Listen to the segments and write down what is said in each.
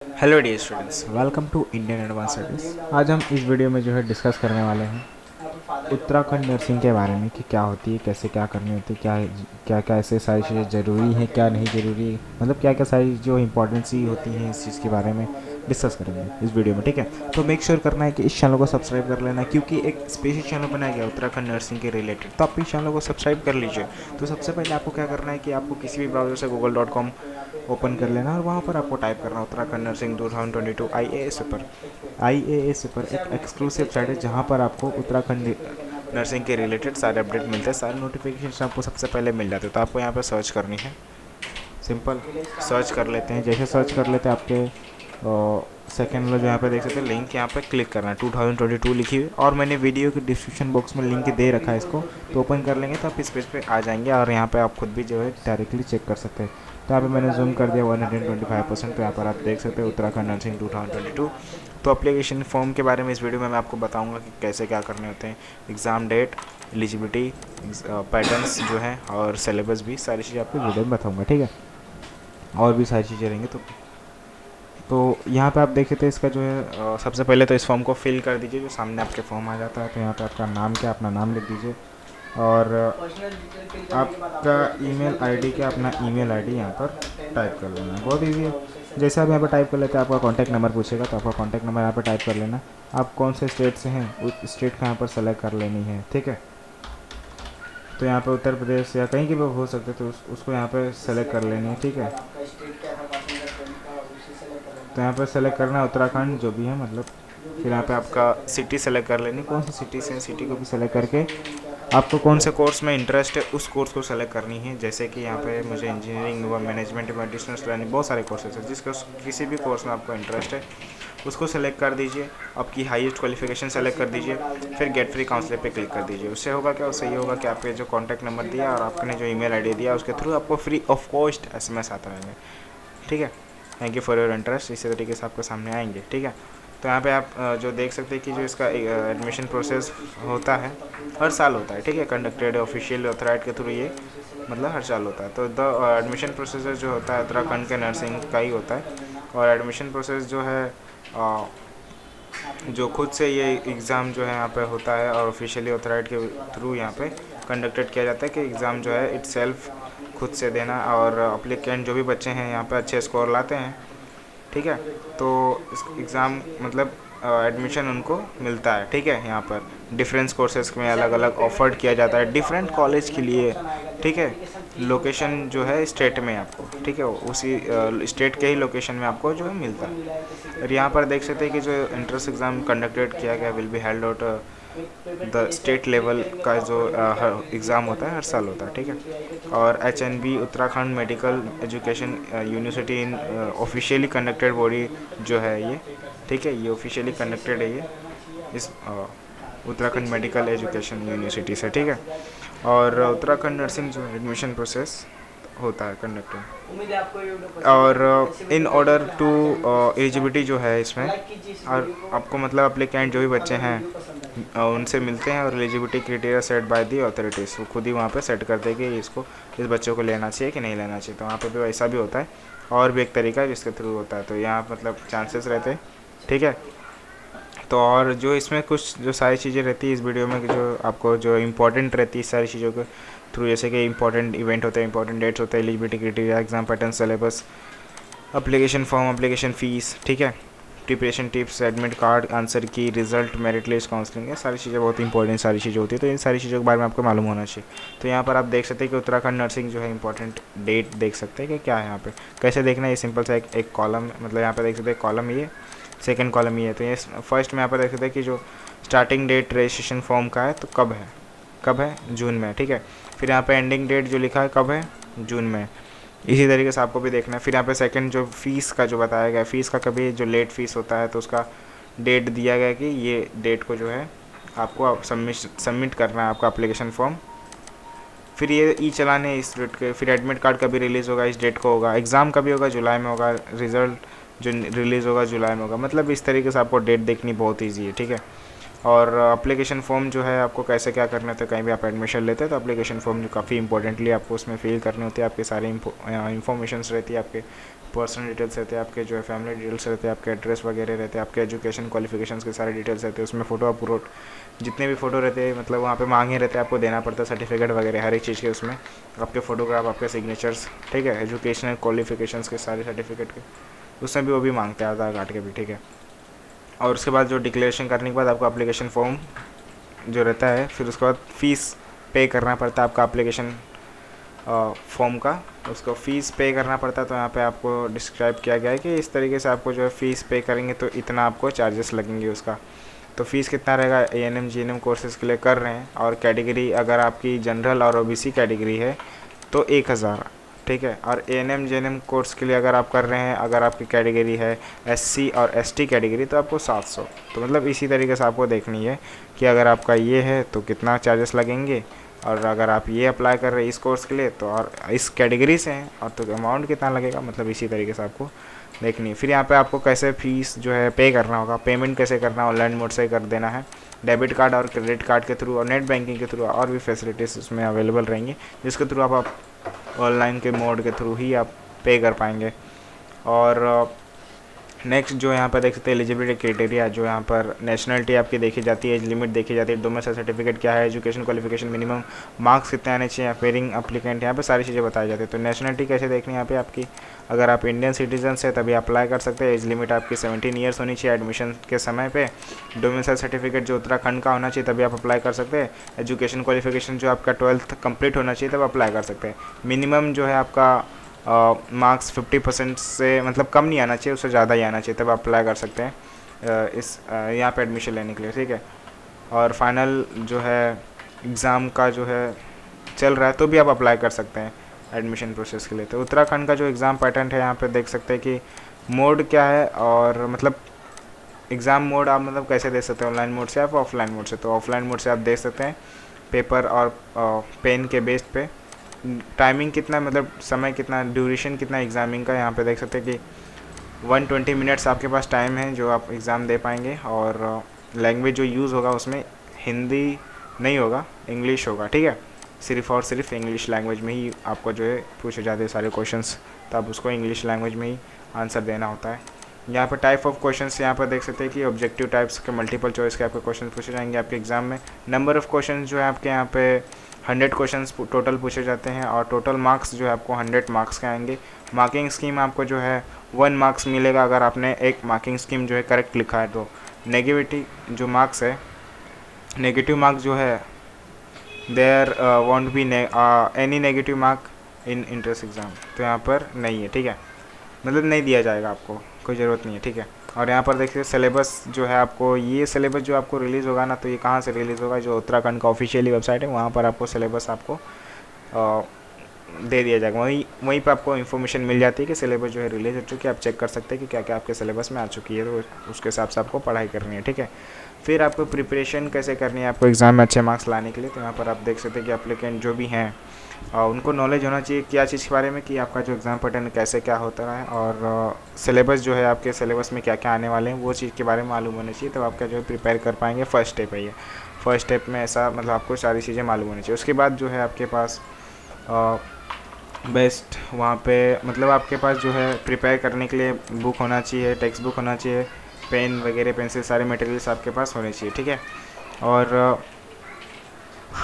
Hello dear students, welcome to Indian Advance Studies. आज हम इस वीडियो में जो है डिस्कस करने वाले हैं उत्तराखंड नर्सिंग के बारे में कि क्या होती है, कैसे क्या करनी होती है, क्या क्या ऐसे सारी चीज़ें ज़रूरी हैं, क्या नहीं ज़रूरी, मतलब क्या क्या सारी जो इम्पोर्टेंसी होती हैं इस चीज़ के बारे में डिस्कस करेंगे इस वीडियो में। ठीक है, तो मेक श्योर करना है कि इस चैनल को सब्सक्राइब कर लेना, क्योंकि एक स्पेशल चैनल बनाया गया उत्तराखंड नर्सिंग के रिलेटेड, तो आप इस चैनल को सब्सक्राइब कर लीजिए। तो सबसे पहले आपको क्या करना है कि आपको किसी भी ब्राउजर से google.com ओपन कर लेना और वहाँ पर आपको टाइप करना Uttarakhand nursing 2022 I A S paper एक एक्सक्लूसिव साइट है जहाँ पर आपको उत्तराखंड नर्सिंग के रिलेटेड सारे अपडेट मिलते हैं, सारे नोटिफिकेशन आपको सबसे पहले मिल जाते हैं। तो आपको यहाँ पर सर्च करनी है, सिंपल सर्च कर लेते हैं। जैसे सर्च कर लेते हैं आपके सेकेंड वाला जो यहाँ पे देख सकते हैं लिंक, यहाँ पे क्लिक करना है 2022 लिखी हुई, और मैंने वीडियो के डिस्क्रिप्शन बॉक्स में लिंक दे रखा है, इसको तो ओपन कर लेंगे तो आप इस पेज पे आ जाएंगे और यहाँ पे आप खुद भी जो है डायरेक्टली चेक कर सकते हैं। तो यहाँ पे मैंने जूम कर दिया 125%, तो यहाँ पर आप देख सकते हैं उत्तराखंड नर्सिंग 2022। तो एप्लीकेशन फॉर्म के बारे में इस वीडियो में मैं आपको बताऊंगा कि कैसे क्या करने होते हैं, एग्ज़ाम डेट, एलिजिबिलिटी, पैटर्न्स जो है और सिलेबस भी, सारी चीज़ें आपको वीडियो में बताऊँगा। ठीक है, और भी सारी चीज़ें रहेंगी। तो यहाँ पे आप देख सकते हैं इसका जो है सबसे पहले तो इस फॉर्म को फिल कर दीजिए, जो सामने आपके फॉर्म आ जाता है। तो यहाँ पे आपका नाम क्या, अपना नाम लिख दीजिए, और आपका ईमेल आईडी क्या, अपना ईमेल आईडी यहाँ पर टाइप कर लेना है। बहुत ईजी है। जैसे आप यहाँ पर टाइप कर लेते हैं, आपका कॉन्टैक्ट नंबर पूछेगा तो आपका कॉन्टैक्ट नंबर यहाँ पर टाइप कर लेना। आप कौन से स्टेट से हैं उस स्टेट का यहाँ पर सेलेक्ट कर लेनी है। ठीक है, तो यहाँ पे उत्तर प्रदेश या कहीं की भी हो सकते, तो उसको यहाँ पे सेलेक्ट कर लेनी है। ठीक है, तो यहाँ पे सेलेक्ट करना है उत्तराखंड जो भी है, मतलब फिर यहाँ पे आपका सिटी सेलेक्ट कर लेनी, कौन सी सिटी से, सिटी को भी सेलेक्ट करके आपको कौन से कोर्स में इंटरेस्ट है उस कोर्स को सेलेक्ट करनी है। जैसे कि यहाँ पे मुझे इंजीनियरिंग व मैनेजमेंट में डिस्टेंस लर्निंग, बहुत सारे कोर्सेज हैं, जिसको किसी भी कोर्स में आपको इंटरेस्ट है उसको सेलेक्ट कर दीजिए, आपकी हाईएस्ट क्वालिफिकेशन सेलेक्ट कर दीजिए, फिर गेट फ्री काउंसलर पे क्लिक कर दीजिए। उससे होगा क्या, उससे ये होगा कि आपके जो कॉन्टैक्ट नंबर दिया और आपने जो ईमेल आईडी दिया उसके थ्रू आपको फ्री ऑफ कॉस्ट एसएमएस आता रहेंगे। ठीक है, thank you for your interest, इसी तरीके से आपको सामने आएंगे। ठीक है, तो यहाँ पे आप जो देख सकते हैं कि जो इसका एडमिशन प्रोसेस होता है हर साल होता है। ठीक है, कंडक्टेड ऑफिशियल ऑथराइट के थ्रू ये मतलब हर साल होता है। तो द एडमिशन प्रोसेस जो होता है उत्तराखंड के नर्सिंग का ही होता है, और एडमिशन प्रोसेस जो है जो खुद से ये एग्ज़ाम जो है यहाँ पे होता है और ऑफिशियली ऑथराइट के थ्रू यहाँ पे कंडक्टेड किया जाता है कि एग्ज़ाम जो है इट्सेल्फ खुद से देना, और अप्लीकेंट जो भी बच्चे हैं यहाँ पे अच्छे स्कोर लाते हैं। ठीक है, तो इस एग्ज़ाम मतलब एडमिशन उनको मिलता है। ठीक है, यहाँ पर डिफरेंस कोर्सेज में अलग अलग ऑफर्ड किया जाता है डिफरेंट कॉलेज के लिए। ठीक है, लोकेशन जो है स्टेट में आपको, ठीक है, उसी स्टेट के ही लोकेशन में आपको जो है मिलता है। और यहाँ पर देख सकते हैं कि जो एंट्रेंस एग्ज़ाम कंडक्टेड किया गया will be held out the state level का जो एग्ज़ाम होता है हर साल होता है। ठीक है, और HNB Uttarakhand medical education university in officially conducted body जो है ये। ठीक है, ये ऑफिशियली कंडक्टेड है ये इस उत्तराखंड मेडिकल एजुकेशन यूनिवर्सिटी से। ठीक है, और उत्तराखंड नर्सिंग जो एडमिशन प्रोसेस होता है कंडक्टेड, और इन ऑर्डर टू एलिजिबिलिटी जो है इसमें, और आपको मतलब अप्लीकेंट जो भी बच्चे हैं उनसे मिलते हैं, और eligibility criteria set by the authorities, वो खुद ही वहाँ पे सेट करते हैं कि इसको इस बच्चों को लेना चाहिए कि नहीं लेना चाहिए। तो वहाँ पे भी वैसा भी होता है, और भी एक तरीका है जिसके थ्रू होता है, तो यहाँ मतलब चांसेस रहते हैं। ठीक है, तो और जो इसमें कुछ जो सारी चीज़ें रहती है इस वीडियो में, जो आपको जो इंपॉर्टेंट रहती है सारी चीज़ों के थ्रू, जैसे कि इंपॉर्टेंट इवेंट होते हैं, इंपॉर्टेंट डेट्स होते हैं, eligibility criteria, exam pattern, syllabus, application form, application fees. ठीक है, preparation tips, admit card, answer की, रिजल्ट, मेरिट लिस्ट, काउंसलिंग, ये सारी चीज़ें बहुत इंपॉर्टेंट सारी चीज़ें होती है। तो इन सारी चीज़ों के बारे में आपको मालूम होना चाहिए। तो यहाँ पर आप देख सकते हैं कि उत्तराखंड नर्सिंग जो है इंपॉर्टेंट डेट देख सकते हैं कि क्या है यहाँ पे, कैसे देखना है। ये सिंपल सा एक कॉलम, मतलब यहाँ पर देख सकते हैं कॉलम ये, सेकेंड कॉलम ये है। तो ये फर्स्ट में यहाँ पर देख सकते हैं कि जो स्टार्टिंग डेट रजिस्ट्रेशन फॉर्म का है तो कब है जून में। ठीक है, फिर यहाँ पे एंडिंग डेट जो लिखा है कब है, जून में। इसी तरीके से आपको भी देखना है। फिर यहाँ पे सेकंड जो फ़ीस का जो बताया गया, फ़ीस का कभी जो लेट फ़ीस होता है तो उसका डेट दिया गया कि ये डेट को जो है आपको सबमिट करना है आपका एप्लीकेशन फॉर्म। फिर ये ई चलाने इस डेट के, फिर एडमिट कार्ड कभी रिलीज़ होगा इस डेट को होगा, एग्ज़ाम कभी होगा जुलाई में होगा, रिज़ल्ट जो रिलीज़ होगा जुलाई में होगा। मतलब इस तरीके से आपको डेट देखनी बहुत ईजी है। ठीक है, और एप्लीकेशन फॉर्म जो है आपको कैसे क्या करना होता है, कहीं भी आप एडमिशन लेते हैं तो एप्लीकेशन फॉर्म जो काफ़ी इंपॉर्टेंटली आपको उसमें फिल करनी होती है। आपकी सारी इन्फॉर्मेशंस रहती है, आपके पर्सनल डिटेल्स रहते हैं, आपके जो है फैमिली डिटेल्स रहते हैं, आपके एड्रेस वगैरह रहते हैं, आपके एजुकेशन क्वालिफिकेशंस के सारे डिटेल्स रहते हैं। उसमें फ़ोटो अपलोड जितने भी फ़ोटो रहते हैं मतलब वहाँ पे मांगे रहते हैं, आपको देना पड़ता है सर्टिफिकेट वगैरह हर एक चीज़ के उसमें, आपके फ़ोटोग्राफ, आपके सिग्नेचर्स, ठीक है, एजुकेशनल क्वालिफिकेशंस के सारे सर्टिफिकेट के उसमें भी वो भी मांगते हैं, आधार कार्ड के भी, ठीक है। और उसके बाद जो डिक्लेरेशन करने के बाद आपको एप्लीकेशन फॉर्म जो रहता है, फिर उसके बाद फ़ीस पे करना पड़ता है आपका एप्लीकेशन फॉर्म का, उसको फ़ीस पे करना पड़ता है। तो यहाँ पे आपको डिस्क्राइब किया गया है कि इस तरीके से आपको जो है फ़ीस पे करेंगे तो इतना आपको चार्जेस लगेंगे उसका। तो फ़ीस कितना रहेगा, ANM GNM कोर्सेज़ के लिए कर रहे हैं और कैटेगरी अगर आपकी जनरल और OBC कैटेगरी है तो 1000, ठीक है। और ANM GNM कोर्स के लिए अगर आप कर रहे हैं, अगर आपकी कैटेगरी है SC और ST कैटेगरी तो आपको 700। तो मतलब इसी तरीके से आपको देखनी है कि अगर आपका ये है तो कितना चार्जेस लगेंगे, और अगर आप ये अप्लाई कर रहे हैं इस कोर्स के लिए तो और इस कैटेगरी से हैं और तो अमाउंट कितना लगेगा, मतलब इसी तरीके से आपको देखनी है। फिर यहाँ पे आपको कैसे फ़ीस जो है पे करना होगा, पेमेंट कैसे करना है, ऑनलाइन मोड से कर देना है, डेबिट कार्ड और क्रेडिट कार्ड के थ्रू और नेट बैंकिंग के थ्रू, और भी फैसिलिटीज़ उसमें अवेलेबल रहेंगी जिसके थ्रू आप ऑनलाइन के मोड के थ्रू ही आप पे कर पाएंगे। और नेक्स्ट जो यहाँ पर देख सकते हैं एलिजिबिलिटी क्राइटेरिया, जो यहाँ पर नेशनलिटी आपकी देखी जाती है, एज लिमिट देखी जाती है, डोमेस्टिक सर्टिफिकेट क्या है, एजुकेशन क्वालिफिकेशन मिनिमम मार्क्स कितने आने चाहिए, फेयरिंग अप्लीकेंट, यहाँ पे सारी चीज़ें बताई जाती है। तो नेशनलिटी कैसे देखनी है यहाँ पे आपकी, अगर आप इंडियन सिटीजन है तभी अप्लाई कर सकते हैं। एज लिमिट आपकी 17 ईयर्स होनी चाहिए एडमिशन के समय पे। डोमेस्टिक सर्टिफिकेट जो उत्तराखंड का होना चाहिए तभी आप अप्लाई कर सकते हैं। एजुकेशन क्वालिफिकेशन जो आपका 12th कंप्लीट होना चाहिए तब अप्लाई कर सकते हैं। मिनिमम जो है आपका मार्क्स 50% से मतलब कम नहीं आना चाहिए, उससे ज़्यादा ही आना चाहिए, तब आप अप्लाई कर सकते हैं इस यहाँ पे एडमिशन लेने के लिए, ठीक है। और फाइनल जो है एग्ज़ाम का जो है चल रहा है तो भी आप अप्लाई कर सकते हैं एडमिशन प्रोसेस के लिए। तो उत्तराखंड का जो एग्ज़ाम पैटर्न है यहाँ पे देख सकते हैं कि मोड क्या है, और मतलब एग्ज़ाम मोड आप मतलब कैसे दे सकते हैं, ऑनलाइन मोड से या ऑफलाइन मोड से। तो ऑफलाइन मोड से आप दे सकते हैं पेपर और पेन के बेस पे। टाइमिंग कितना, मतलब समय कितना, ड्यूरेशन कितना एग्ज़ामिंग का, यहाँ पे देख सकते हैं कि 120 मिनट्स आपके पास टाइम है जो आप एग्ज़ाम दे पाएंगे। और लैंग्वेज जो यूज़ होगा उसमें हिंदी नहीं होगा, इंग्लिश होगा, ठीक है। सिर्फ़ और सिर्फ इंग्लिश लैंग्वेज में ही आपको जो है पूछे जाते हैं सारे क्वेश्चंस, तो आप उसको इंग्लिश लैंग्वेज में ही आंसर देना होता है। यहाँ पर टाइप ऑफ क्वेश्चंस यहाँ पर देख सकते हैं कि ऑब्जेक्टिव टाइप्स के, मल्टीपल चॉइस के आपके क्वेश्चन पूछे जाएंगे आपके एग्ज़ाम में। नंबर ऑफ़ क्वेश्चन जो है आपके यहाँ पे 100 क्वेश्चंस टोटल पूछे जाते हैं, और टोटल मार्क्स जो है आपको 100 मार्क्स के आएंगे। मार्किंग स्कीम आपको जो है 1 मार्क्स मिलेगा अगर आपने एक मार्किंग स्कीम जो है करेक्ट लिखा है। तो नेगेटिव जो मार्क्स है, नेगेटिव मार्क्स जो है there won't be any negative mark in entrance exam, तो यहाँ पर नहीं है, ठीक है, मतलब नहीं दिया जाएगा, आपको कोई ज़रूरत नहीं है, ठीक है। और यहाँ पर देखिए सिलेबस जो है आपको, ये सिलेबस जो आपको रिलीज़ होगा ना, तो ये कहाँ से रिलीज़ होगा, जो उत्तराखंड का ऑफिशियली वेबसाइट है वहाँ पर आपको सिलेबस आपको दे दिया जाएगा। वहीं पे आपको इन्फॉर्मेशन मिल जाती है कि सिलेबस जो है रिलीज़ हो चुकी है। आप चेक कर सकते हैं कि क्या क्या आपके सिलेबस में आ चुकी है, तो उसके हिसाब से आपको पढ़ाई करनी है, ठीक है। फिर आपको प्रिपरेशन कैसे करनी है आपको एग्ज़ाम में अच्छे मार्क्स लाने के लिए, तो यहाँ पर आप देख सकते हैं कि एप्लीकेंट जो भी हैं उनको नॉलेज होना चाहिए क्या चीज़ के बारे में, कि आपका जो एग्ज़ाम पैटर्न कैसे क्या होता है, और सिलेबस जो है आपके सिलेबस में क्या क्या आने वाले हैं वो चीज़ के बारे में मालूम होना चाहिए, तब आपका जो है प्रिपेयर कर पाएंगे। फर्स्ट स्टेप है ये, फर्स्ट स्टेप में ऐसा मतलब आपको सारी चीज़ें मालूम होनी चाहिए। उसके बाद जो है आपके पास बेस्ट वहाँ पे मतलब आपके पास जो है प्रिपेयर करने के लिए बुक होना चाहिए, टेक्स्ट बुक होना चाहिए, पेन वगैरह, पेंसिल, सारे मटेरियल्स आपके पास होने चाहिए, ठीक है। और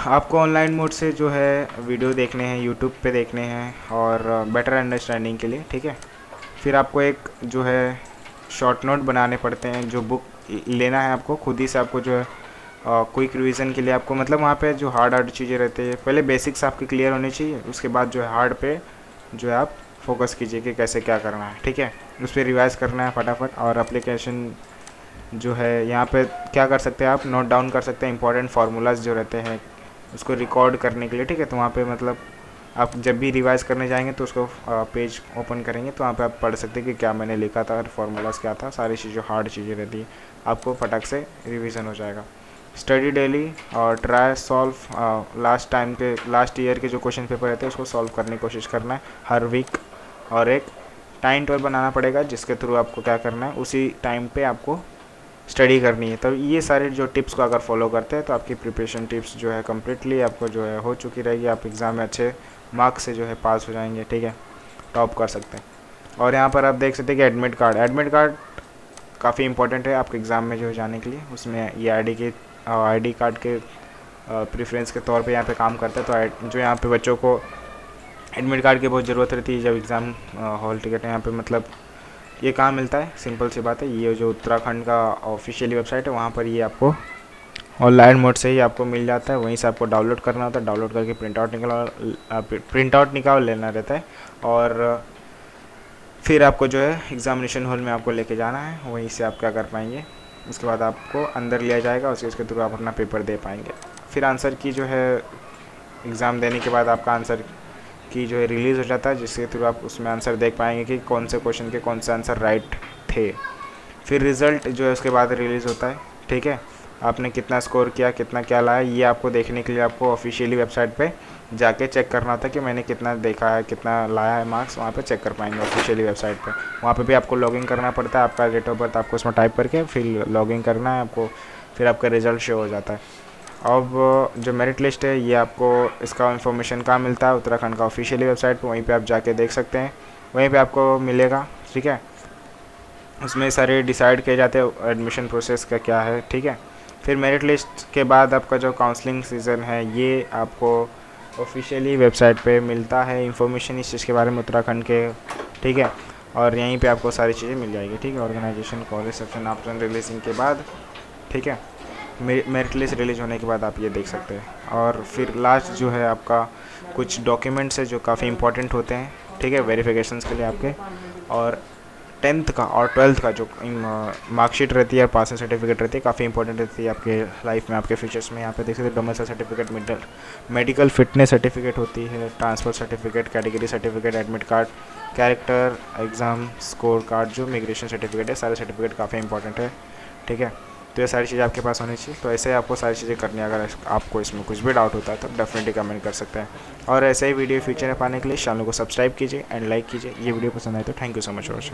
आपको ऑनलाइन मोड से जो है वीडियो देखने हैं, यूट्यूब पे देखने हैं, और बेटर अंडरस्टैंडिंग के लिए, ठीक है। फिर आपको एक जो है शॉर्ट नोट बनाने पड़ते हैं, जो बुक लेना है आपको खुद ही से, आपको जो है क्विक रिवीजन के लिए आपको, मतलब वहाँ पे जो हार्ड चीज़ें रहती है, पहले बेसिक्स आपकी क्लियर होनी चाहिए, उसके बाद जो है हार्ड पे जो है आप फोकस कीजिए कि कैसे क्या करना है, ठीक है। उस पर रिवाइज़ करना है फटाफट। और एप्लीकेशन जो है यहाँ पे क्या कर सकते हैं, आप नोट डाउन कर सकते हैं इंपॉर्टेंट फार्मूलाज जो रहते हैं उसको रिकॉर्ड करने के लिए, ठीक है। तो वहाँ पे मतलब आप जब भी रिवाइज करने जाएंगे तो उसको पेज ओपन करेंगे तो वहाँ पे आप पढ़ सकते हैं कि क्या मैंने लिखा था और फार्मूलाज क्या था, सारी चीज़ें हार्ड चीज़ें रहती है, आपको फटाक से रिवीजन हो जाएगा। स्टडी डेली और ट्राई सॉल्व लास्ट ईयर के जो क्वेश्चन पेपर रहते हैं उसको सॉल्व करने की कोशिश करना है हर वीक। और एक टाइम टेबल बनाना पड़ेगा जिसके थ्रू आपको क्या करना है, उसी टाइम पे आपको स्टडी करनी है। तो ये सारे जो टिप्स को अगर फॉलो करते हैं तो आपकी प्रिपरेशन टिप्स जो है कम्प्लीटली आपको जो है हो चुकी रहेगी। आप एग्ज़ाम में अच्छे मार्क्स से जो है पास हो जाएंगे, ठीक है, टॉप कर सकते हैं। और यहाँ पर आप देख सकते हैं कि एडमिट कार्ड काफ़ी इंपॉर्टेंट है आपके एग्ज़ाम में जो है जाने के लिए। उसमें ये आई कार्ड के प्रेफरेंस के तौर पे यहाँ पे काम करता है। तो जो यहाँ पे बच्चों को एडमिट कार्ड की बहुत ज़रूरत रहती है जब एग्ज़ाम हॉल टिकट यहाँ पे मतलब ये कहाँ मिलता है, सिंपल सी बात है, ये जो उत्तराखंड का ऑफिशियली वेबसाइट है वहाँ पर ये आपको ऑनलाइन मोड से ही आपको मिल जाता है। वहीं से आपको डाउनलोड करना होता है, डाउनलोड करके प्रिंट आउट निकाल लेना रहता है और फिर आपको जो है एग्ज़ामिनेशन हॉल में आपको लेके जाना है। वहीं से आप क्या कर पाएंगे, उसके बाद आपको अंदर लिया जाएगा, उसके थ्रू आप अपना पेपर दे पाएंगे। फिर आंसर की जो है एग्ज़ाम देने के बाद आपका आंसर की जो है रिलीज़ हो जाता है, जिसके थ्रू आप उसमें आंसर देख पाएंगे कि कौन से क्वेश्चन के कौन से आंसर राइट थे। फिर रिज़ल्ट जो है उसके बाद रिलीज़ होता है, ठीक है, आपने कितना स्कोर किया, कितना क्या लाया, ये आपको देखने के लिए आपको ऑफिशियली वेबसाइट पे जाके चेक करना होता है कि मैंने कितना देखा है, कितना लाया है मार्क्स, वहाँ पे चेक कर पाएंगे ऑफिशियली वेबसाइट पे। वहाँ पे भी आपको लॉगिन करना पड़ता है, आपका डेट ऑफ बर्थ आपको उसमें टाइप करके फिर लॉगिन करना है आपको, फिर आपका रिज़ल्ट शो हो जाता है। अब जो मेरिट लिस्ट है ये आपको इसका इन्फॉर्मेशन कहाँ मिलता है, उत्तराखंड का ऑफिशियली वेबसाइट पर, वहीं पर आप जाके देख सकते हैं, वहीं पर आपको मिलेगा, ठीक है। उसमें सारे डिसाइड किए जाते हैं एडमिशन प्रोसेस का क्या है, ठीक है। फिर मेरिट लिस्ट के बाद आपका जो काउंसलिंग सीज़न है ये आपको ऑफिशियली वेबसाइट पे मिलता है इन्फॉर्मेशन इस चीज़ के बारे में उत्तराखंड के, ठीक है। और यहीं पे आपको सारी चीज़ें मिल जाएगी, ठीक है। Organisation, college, section, option releasing के बाद, ठीक है, मेरिट लिस्ट रिलीज होने के बाद आप ये देख सकते हैं। और फिर लास्ट जो है आपका कुछ डॉक्यूमेंट्स है जो काफ़ी इंपॉर्टेंट होते हैं, ठीक है, वेरिफिकेशंस के लिए आपके। और 10th का और 12th का जो मार्कशीट रहती है, पासिंग सर्टिफिकेट रहती है, काफ़ी इंपॉर्टेंट रहती है आपके लाइफ में, आपके फ्यूचर्स में। यहाँ पे देख सकते हैं domicile certificate, medical fitness certificate होती है, transfer certificate, category certificate, admit card, character exam score card, जो इमिग्रेशन सर्टिफिकेट है, सारे सर्टिफिकेट काफ़ी इंपॉर्टेंट है, ठीक है। तो ये सारी चीज़ें आपके पास होनी चाहिए। तो ऐसे ही आपको सारी चीज़ें करनी है। अगर आपको इसमें कुछ भी डाउट होता है तो डेफिनेटली कमेंट कर सकते हैं। और ऐसे ही वीडियो फ्यूचर में पाने के लिए चैनल को सब्सक्राइब कीजिए एंड लाइक कीजिए। ये वीडियो पसंद आए तो thank you so much for watching.